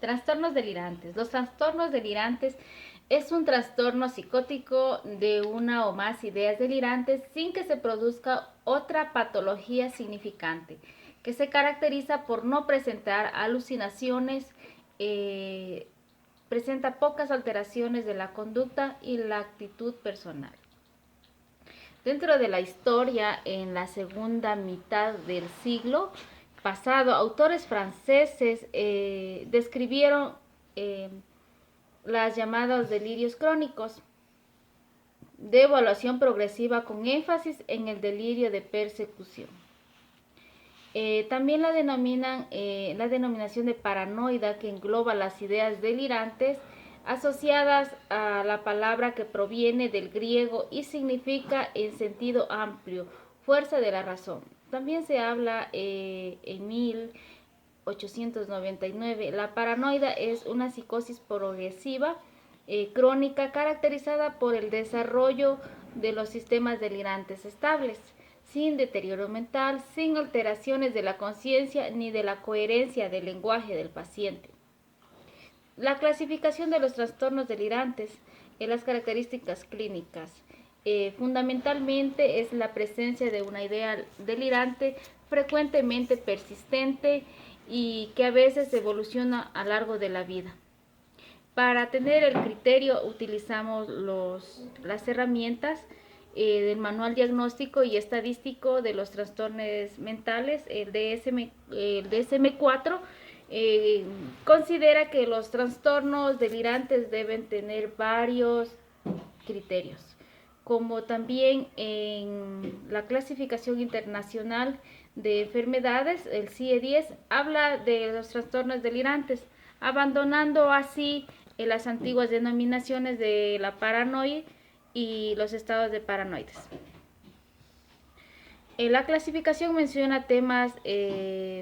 Trastornos delirantes. Los trastornos delirantes es un trastorno psicótico de una o más ideas delirantes sin que se produzca otra patología significante, que se caracteriza por no presentar alucinaciones, presenta pocas alteraciones de la conducta y la actitud personal. Dentro de la historia, en la segunda mitad del siglo pasado, autores franceses describieron eh, las llamadas delirios crónicos de evaluación progresiva con énfasis en el delirio de persecución. También la denominación de paranoida, que engloba las ideas delirantes asociadas a la palabra que proviene del griego y significa en sentido amplio, fuerza de la razón. También se habla en 1899. La paranoia es una psicosis progresiva crónica caracterizada por el desarrollo de los sistemas delirantes estables, sin deterioro mental, sin alteraciones de la conciencia ni de la coherencia del lenguaje del paciente. La clasificación de los trastornos delirantes en las características clínicas. Fundamentalmente es la presencia de una idea delirante frecuentemente persistente y que a veces evoluciona a lo largo de la vida. Para tener el criterio utilizamos las herramientas del Manual Diagnóstico y Estadístico de los Trastornos Mentales, el DSM-4, considera que los trastornos delirantes deben tener varios criterios, como también en la clasificación internacional de enfermedades, el CIE-10, habla de los trastornos delirantes, abandonando así las antiguas denominaciones de la paranoia y los estados de paranoides. La clasificación menciona temas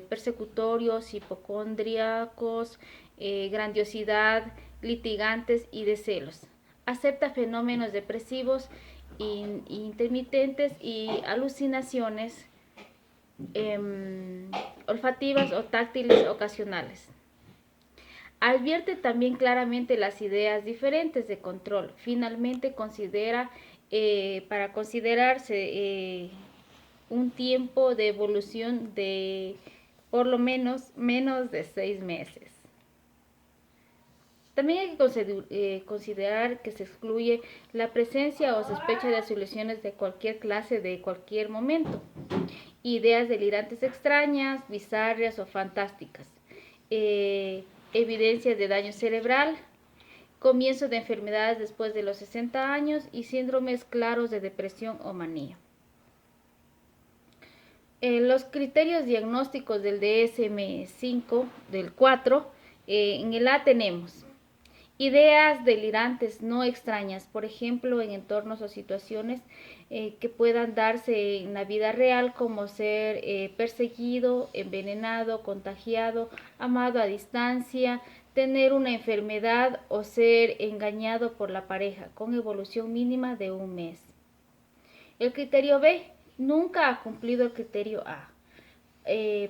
persecutorios, hipocondríacos, grandiosidad, litigantes y de celos. Acepta fenómenos depresivos, intermitentes y alucinaciones olfativas o táctiles ocasionales. Advierte también claramente las ideas diferentes de control. Finalmente considera, para considerarse un tiempo de evolución de por lo menos de 6 meses. También hay que considerar que se excluye la presencia o sospecha de soluciones de cualquier clase de cualquier momento. Ideas delirantes extrañas, bizarras o fantásticas. Evidencias de daño cerebral, comienzo de enfermedades después de los 60 años y síndromes claros de depresión o manía. Los criterios diagnósticos del DSM-5, del 4, en el A tenemos ideas delirantes no extrañas, por ejemplo, en entornos o situaciones que puedan darse en la vida real, como ser perseguido, envenenado, contagiado, amado a distancia, tener una enfermedad o ser engañado por la pareja, con evolución mínima de 1 mes. El criterio B nunca ha cumplido el criterio A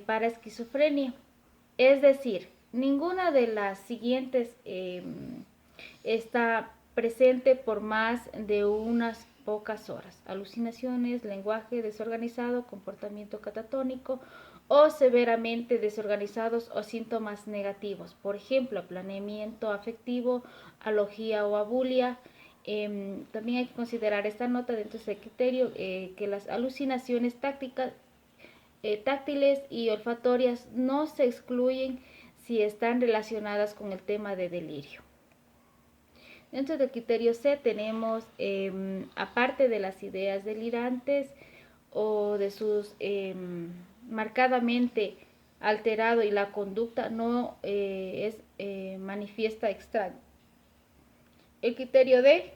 para esquizofrenia, es decir, ninguna de las siguientes está presente por más de unas pocas horas. Alucinaciones, lenguaje desorganizado, comportamiento catatónico o severamente desorganizados o síntomas negativos. Por ejemplo, planeamiento afectivo, alogía o abulia. También hay que considerar esta nota dentro de este criterio que las alucinaciones táctiles y olfatorias no se excluyen si están relacionadas con el tema de delirio. Dentro del criterio C tenemos, aparte de las ideas delirantes o de sus marcadamente alterado y la conducta no es manifiesta extraña. El criterio D,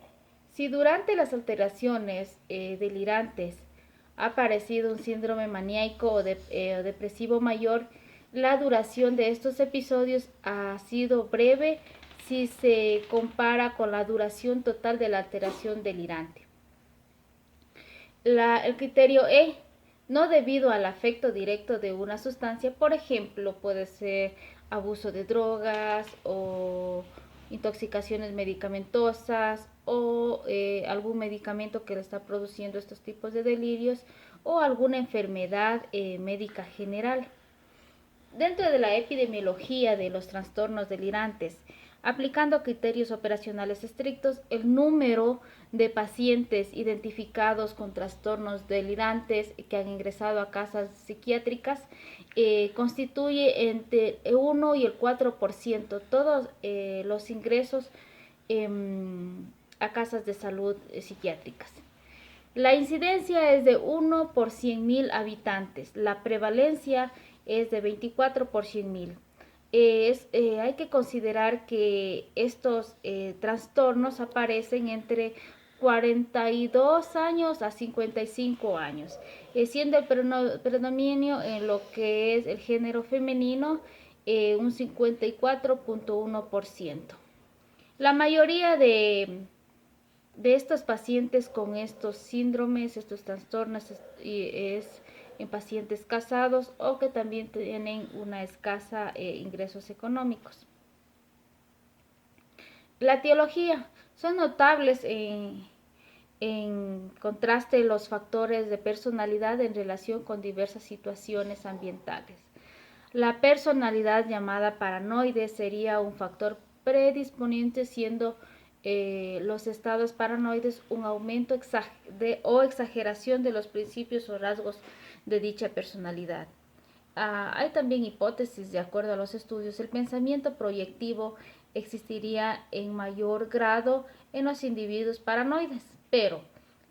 si durante las alteraciones delirantes ha aparecido un síndrome maníaco o depresivo mayor, la duración de estos episodios ha sido breve si se compara con la duración total de la alteración delirante. El criterio E, no debido al afecto directo de una sustancia, por ejemplo, puede ser abuso de drogas o intoxicaciones medicamentosas o algún medicamento que le está produciendo estos tipos de delirios o alguna enfermedad médica general. Dentro de la epidemiología de los trastornos delirantes, aplicando criterios operacionales estrictos, el número de pacientes identificados con trastornos delirantes que han ingresado a casas psiquiátricas constituye entre el 1 y el 4% todos los ingresos a casas de salud psiquiátricas. La incidencia es de 1 por 100.000 habitantes. La prevalencia es de 24 por 100.000. Hay que considerar que estos trastornos aparecen entre 42 años a 55 años, siendo el predominio en lo que es el género femenino un 54.1%. La mayoría de estos pacientes con estos síndromes, estos trastornos, es en pacientes casados o que también tienen una escasa ingresos económicos. La etiología. Son notables en contraste los factores de personalidad en relación con diversas situaciones ambientales. La personalidad llamada paranoide sería un factor predisponente, siendo los estados paranoides un aumento o exageración de los principios o rasgos de dicha personalidad. Hay también hipótesis, de acuerdo a los estudios, el pensamiento proyectivo existiría en mayor grado en los individuos paranoides, pero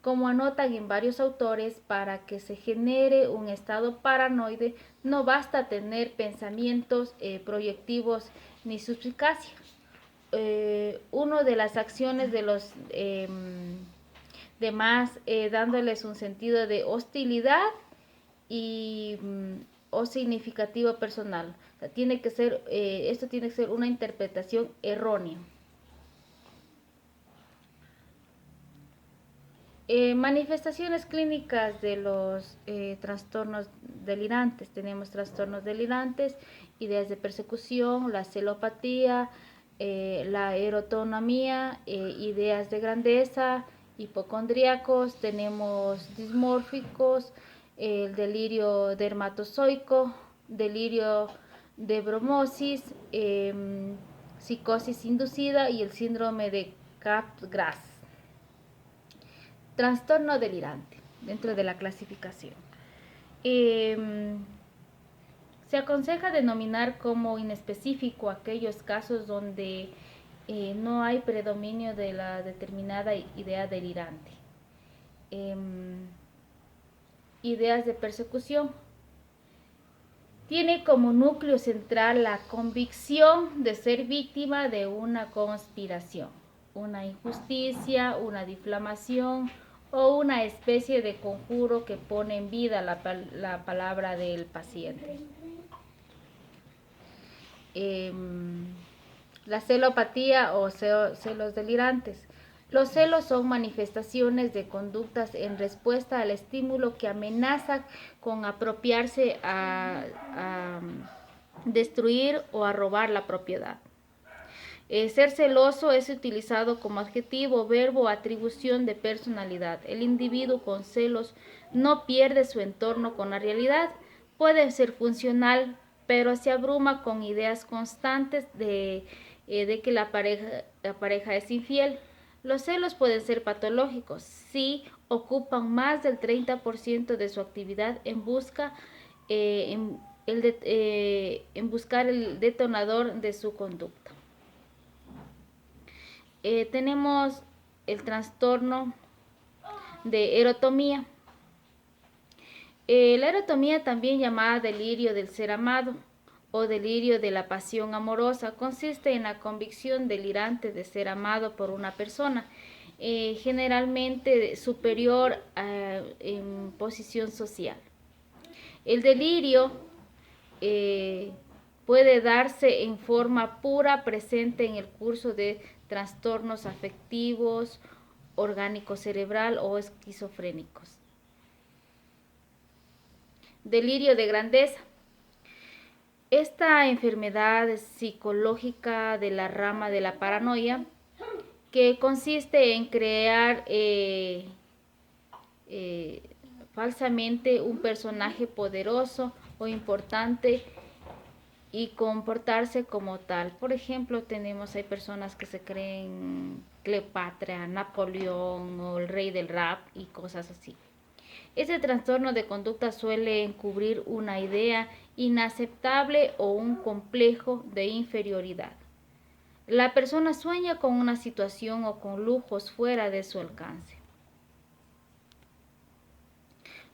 como anotan en varios autores, para que se genere un estado paranoide no basta tener pensamientos proyectivos ni suspicacia. Una de las acciones de los demás dándoles un sentido de hostilidad y o significativo personal. O sea, esto tiene que ser una interpretación errónea. Manifestaciones clínicas de los trastornos delirantes. Tenemos trastornos delirantes, ideas de persecución, la celopatía, la erotonomía, ideas de grandeza, hipocondríacos, tenemos dismórficos, el delirio dermatozoico, delirio de bromosis, psicosis inducida y el síndrome de Capgras. Trastorno delirante dentro de la clasificación. Se aconseja denominar como inespecífico aquellos casos donde no hay predominio de la determinada idea delirante. Ideas de persecución. Tiene como núcleo central la convicción de ser víctima de una conspiración, una injusticia, una difamación o una especie de conjuro que pone en vida la palabra del paciente. La celopatía o celos delirantes. Los celos son manifestaciones de conductas en respuesta al estímulo que amenaza con apropiarse a destruir o a robar la propiedad. Ser celoso es utilizado como adjetivo, verbo o atribución de personalidad. El individuo con celos no pierde su entorno con la realidad. Puede ser funcional, pero se abruma con ideas constantes de que la pareja es infiel. Los celos pueden ser patológicos si ocupan más del 30% de su actividad en buscar el detonador de su conducta. Tenemos el trastorno de erotomía. La erotomía, también llamada delirio del ser amado o delirio de la pasión amorosa, consiste en la convicción delirante de ser amado por una persona, generalmente superior en posición social. El delirio puede darse en forma pura, presente en el curso de trastornos afectivos, orgánico cerebral o esquizofrénicos. Delirio de grandeza. Esta enfermedad psicológica de la rama de la paranoia, que consiste en crear falsamente un personaje poderoso o importante y comportarse como tal. Por ejemplo, hay personas que se creen Cleopatra, Napoleón o el rey del rap y cosas así. Este trastorno de conducta suele encubrir una idea inaceptable o un complejo de inferioridad. La persona sueña con una situación o con lujos fuera de su alcance.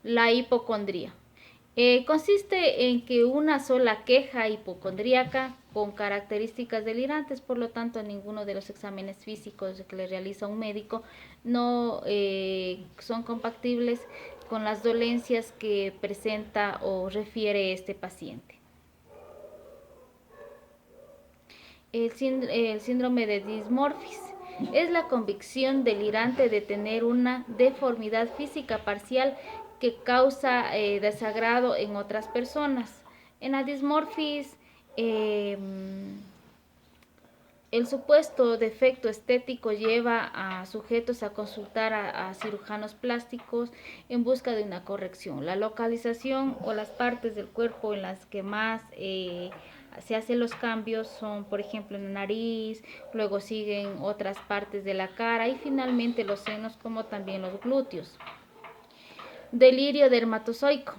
La hipocondría. Consiste en que una sola queja hipocondríaca con características delirantes, por lo tanto, ninguno de los exámenes físicos que le realiza un médico no son compatibles con las dolencias que presenta o refiere este paciente. El síndrome de dismorfis es la convicción delirante de tener una deformidad física parcial que causa desagrado en otras personas. En la dismorfis, el supuesto defecto estético lleva a sujetos a consultar a cirujanos plásticos en busca de una corrección. La localización o las partes del cuerpo en las que más se hacen los cambios son, por ejemplo, en la nariz, luego siguen otras partes de la cara y finalmente los senos, como también los glúteos. Delirio dermatozoico.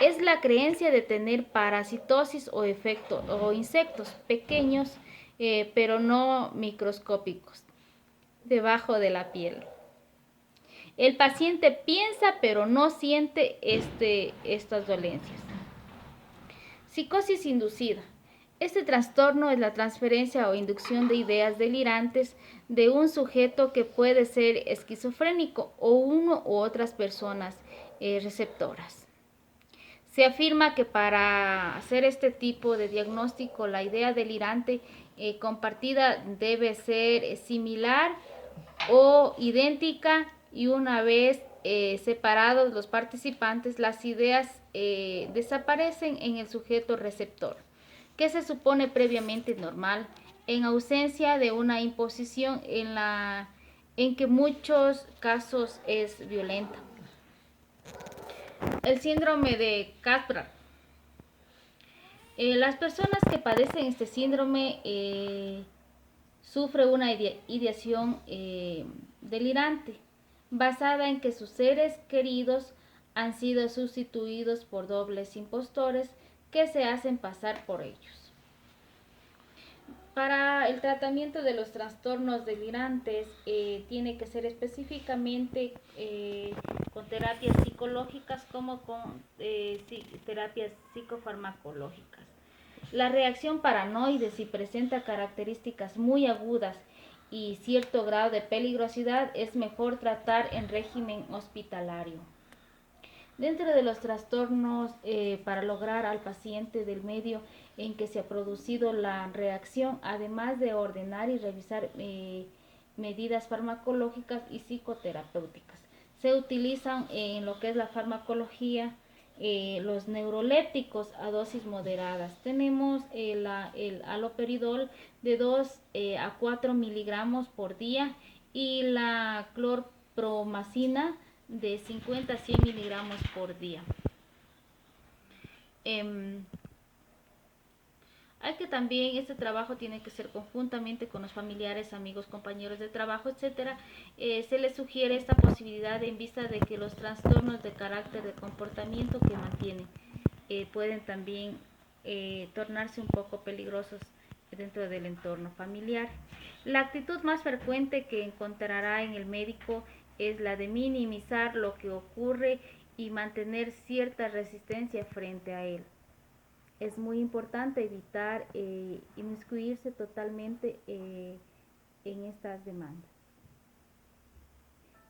Es la creencia de tener parasitosis o insectos pequeños, pero no microscópicos, debajo de la piel. El paciente piensa pero no siente estas dolencias. Psicosis inducida. Este trastorno es la transferencia o inducción de ideas delirantes de un sujeto que puede ser esquizofrénico o uno u otras personas receptoras. Se afirma que para hacer este tipo de diagnóstico la idea delirante compartida debe ser similar o idéntica y una vez separados los participantes, las ideas desaparecen en el sujeto receptor, que se supone previamente normal, en ausencia de una imposición en que muchos casos es violenta. El síndrome de Capgras. Las personas que padecen este síndrome sufren una ideación delirante basada en que sus seres queridos han sido sustituidos por dobles impostores que se hacen pasar por ellos. Para el tratamiento de los trastornos delirantes tiene que ser específicamente con terapias psicológicas como con terapias psicofarmacológicas. La reacción paranoide, si presenta características muy agudas y cierto grado de peligrosidad, es mejor tratar en régimen hospitalario. Dentro de los trastornos, para lograr al paciente del medio en que se ha producido la reacción, además de ordenar y revisar medidas farmacológicas y psicoterapéuticas, se utilizan en lo que es la farmacología los neurolépticos a dosis moderadas. Tenemos el haloperidol de 2 a 4 miligramos por día y la clorpromacina de 50 a 100 miligramos por día. Hay que también, este trabajo tiene que ser conjuntamente con los familiares, amigos, compañeros de trabajo, etcétera. Se les sugiere esta posibilidad en vista de que los trastornos de carácter de comportamiento que mantienen pueden también tornarse un poco peligrosos dentro del entorno familiar. La actitud más frecuente que encontrará en el médico es la de minimizar lo que ocurre y mantener cierta resistencia frente a él. Es muy importante evitar inmiscuirse totalmente en estas demandas.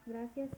Gracias.